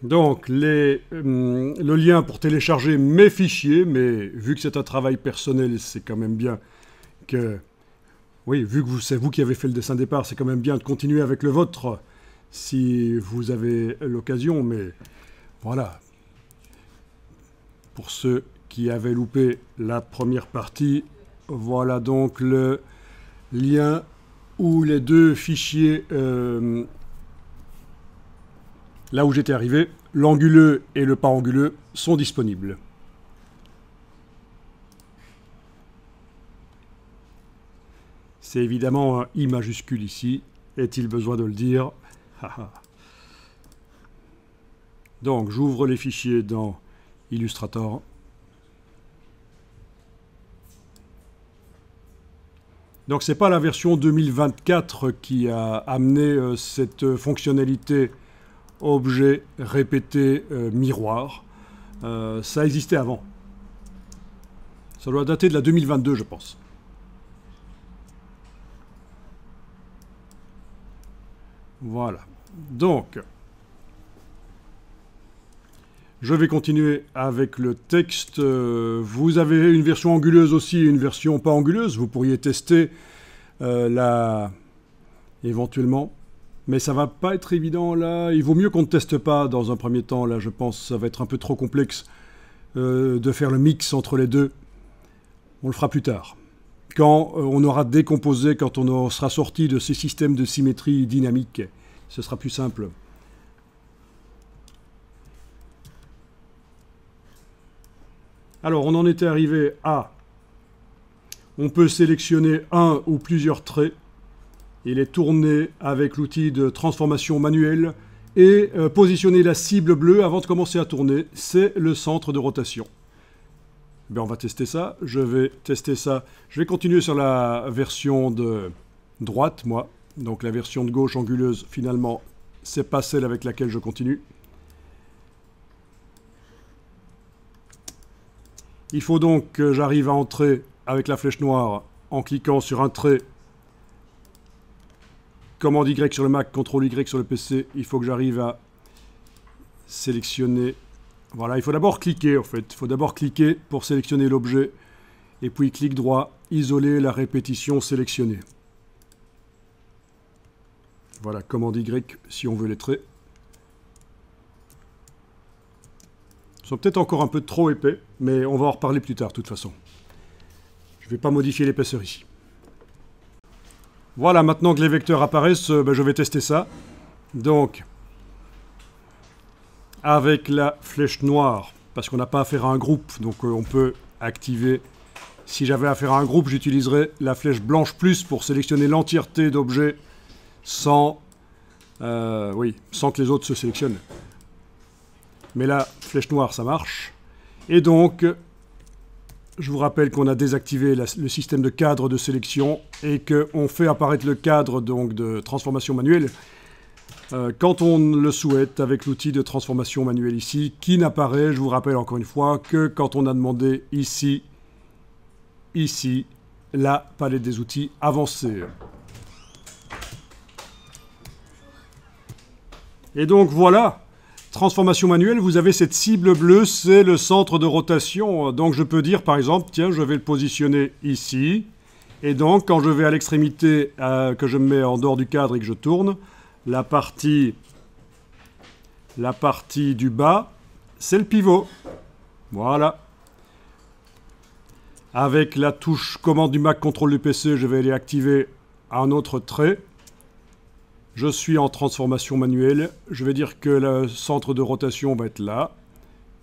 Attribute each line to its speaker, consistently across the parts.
Speaker 1: Donc, le lien pour télécharger mes fichiers, mais vu que c'est un travail personnel, c'est quand même bien que... Oui, vu que c'est vous qui avez fait le dessin de départ, c'est quand même bien de continuer avec le vôtre si vous avez l'occasion, mais voilà. Pour ceux qui avaient loupé la première partie, voilà donc le lien où les deux fichiers, là où j'étais arrivé, l'anguleux et le pas anguleux, sont disponibles. C'est évidemment un I majuscule ici. Est-il besoin de le dire? Donc, j'ouvre les fichiers dans Illustrator. Donc, ce n'est pas la version 2024 qui a amené cette fonctionnalité objet répété miroir. Ça existait avant. Ça doit dater de la 2022, je pense. Voilà. Donc, je vais continuer avec le texte. Vous avez une version anguleuse aussi et une version pas anguleuse. Vous pourriez tester éventuellement. Mais ça va pas être évident là. Il vaut mieux qu'on ne teste pas dans un premier temps. Là, je pense que ça va être un peu trop complexe de faire le mix entre les deux. On le fera plus tard. Quand on aura décomposé, quand on sera sorti de ces systèmes de symétrie dynamique, ce sera plus simple. Alors, on en était arrivé à... On peut sélectionner un ou plusieurs traits et les tourner avec l'outil de transformation manuelle et positionner la cible bleue avant de commencer à tourner. C'est le centre de rotation. Bien, on va tester ça. Je vais tester ça. Je vais continuer sur la version de droite, moi. Donc la version de gauche anguleuse, finalement, c'est pas celle avec laquelle je continue. Il faut donc que j'arrive à entrer avec la flèche noire en cliquant sur un trait. Commande Y sur le Mac, CTRL Y sur le PC. Il faut que j'arrive à sélectionner... Voilà, il faut d'abord cliquer en fait. Il faut d'abord cliquer pour sélectionner l'objet. Et puis clic droit, isoler la répétition sélectionnée. Voilà, commande Y si on veut les traits. Ils sont peut-être encore un peu trop épais, mais on va en reparler plus tard de toute façon. Je ne vais pas modifier l'épaisseur ici. Voilà, maintenant que les vecteurs apparaissent, je vais tester ça. Donc... avec la flèche noire, parce qu'on n'a pas affaire à un groupe, donc on peut activer. Si j'avais affaire à un groupe, j'utiliserais la flèche blanche plus pour sélectionner l'entièreté d'objets sans que les autres se sélectionnent. Mais la flèche noire, ça marche. Et donc, je vous rappelle qu'on a désactivé le système de cadre de sélection et qu'on fait apparaître le cadre donc, de transformation manuelle quand on le souhaite avec l'outil de transformation manuelle ici, qui n'apparaît, je vous rappelle encore une fois, que quand on a demandé ici, la palette des outils avancée. Et donc voilà, transformation manuelle, vous avez cette cible bleue, c'est le centre de rotation. Donc je peux dire par exemple, tiens, je vais le positionner ici. Et donc quand je vais à l'extrémité, que je me mets en dehors du cadre et que je tourne, la partie du bas, c'est le pivot. Voilà. Avec la touche commande du Mac, CTRL du PC, je vais aller activer un autre trait. Je suis en transformation manuelle. Je vais dire que le centre de rotation va être là.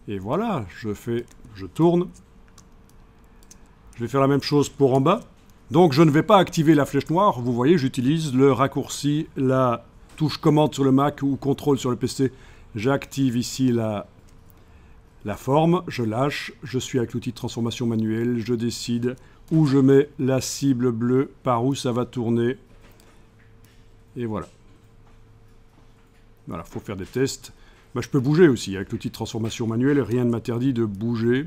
Speaker 1: Et voilà, je tourne. Je vais faire la même chose pour en bas. Donc je ne vais pas activer la flèche noire. Vous voyez, j'utilise le raccourci, la touche commande sur le Mac ou CTRL sur le PC. J'active ici la forme, je lâche, je suis avec l'outil de transformation manuelle, je décide où je mets la cible bleue, par où ça va tourner. Et voilà. Voilà, il faut faire des tests. Je peux bouger aussi avec l'outil de transformation manuelle, rien ne m'interdit de bouger.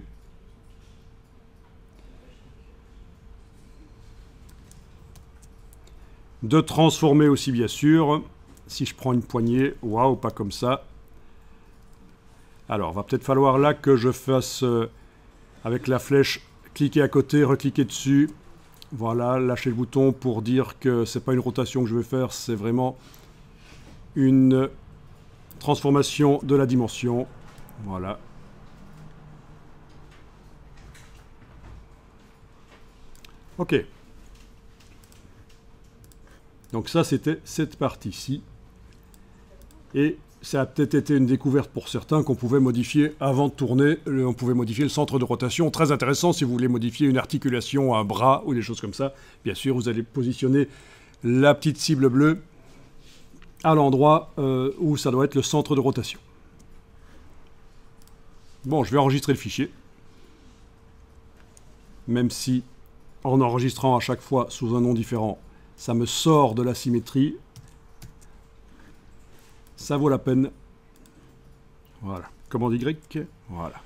Speaker 1: De transformer aussi, bien sûr. Si je prends une poignée, waouh, pas comme ça. Alors, va peut-être falloir là que je fasse, avec la flèche, cliquer à côté, recliquer dessus. Voilà, lâcher le bouton pour dire que c'est pas une rotation que je vais faire, c'est vraiment une transformation de la dimension. Voilà. Ok. Donc ça, c'était cette partie-ci. Et ça a peut-être été une découverte pour certains qu'on pouvait modifier avant de tourner. On pouvait modifier le centre de rotation. Très intéressant si vous voulez modifier une articulation, un bras ou des choses comme ça. Bien sûr, vous allez positionner la petite cible bleue à l'endroit où ça doit être le centre de rotation. Bon, je vais enregistrer le fichier. Même si, en enregistrant à chaque fois sous un nom différent, ça me sort de la symétrie. Ça vaut la peine. Voilà. Commande Y. Voilà.